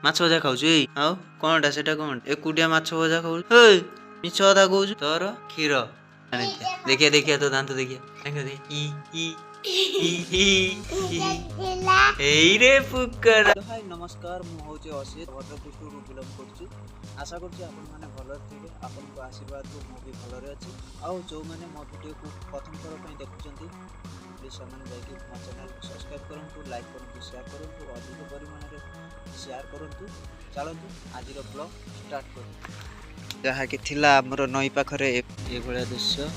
माछ भजा खाऊछु एई आउ कोनटा सेटा कोन एकुटिया माछ भजा खाऊ हे मिछ कथा कहूछु तोर क्षीर देखिया देखिया तो दांत देखिया एई रे पुकर हाय नमस्कार मु होचे असित भद्रपुष्टरू बिलंग करछु आशा करछु आपन माने भलो थिबे आपन को आशीर्वाद को मु भी भलो रे अछि आउ जो माने मो वीडियो को प्रथम थोर पई देखुचंती प्लीज समान जाई मो चैनल को सब्सक्राइब करंतु लाइक करंतु शेयर करंतु अधिक परिमाण रे शेयर करंतु चलंतु आज रो ब्लॉग स्टार्ट करू जहा कि थिला हमर नई पाखरे ए भलिया दृश्य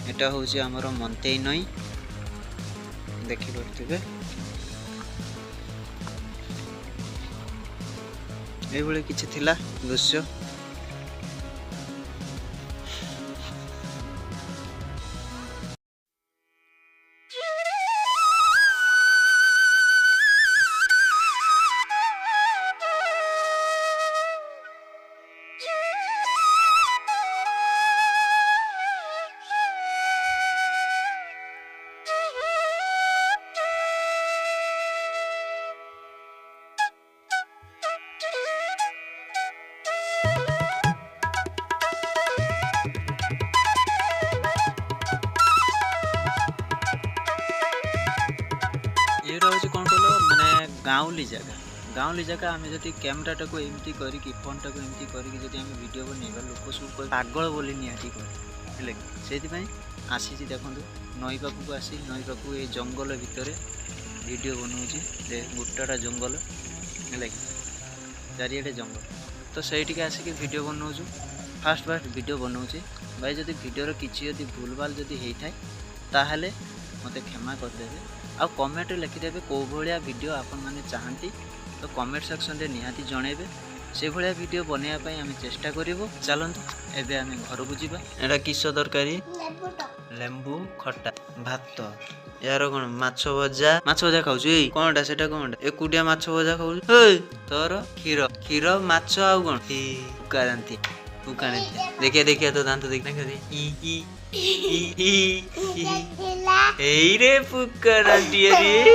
एटा होची हमर मंतेई नई देखि परथिबे ए भलिया किछि थिला दृश्य ये रोज कौन कहलो माने गाँवली जगह आम जब कैमेरा टाक एमती करके फोन टाक एमती करके जब आम वीडियो बनवा लोक सब पागल बोली निहाती कहे से आसी देखो नई पाखक आसी नई पाखक ये जंगल भितर वीडियो बनाऊँगी गोटाटा जंगल है चारिटे जंगल तो सही आसिक वीडियो बनाऊँ फास्ट वीडियो बनाऊँगी भाई जब वीडियो किसी भूल भाल जब होता है ताहले मत क्षमा करदे आ कमेंट लिखिदेवे कौ भाया वीडियो आपण मैंने चाहती तो कमेंट सेक्शन रे निहाती जनइबे से भाया वीडियो बनवाई आम चेष्टा करूँ चलतु एबे आम घर को जीवा एटा किस तरकारी लेंबू खट्टा भात यार कौन माछ भजा खाऊछु एई कोनटा सेटा कोनटा एकुटिया माछ भजा खाऊछु हे तोर क्षीर माछ आउ कोन उकारांती देखिया देखिया तो दांत देखिया एई रे पुकर रे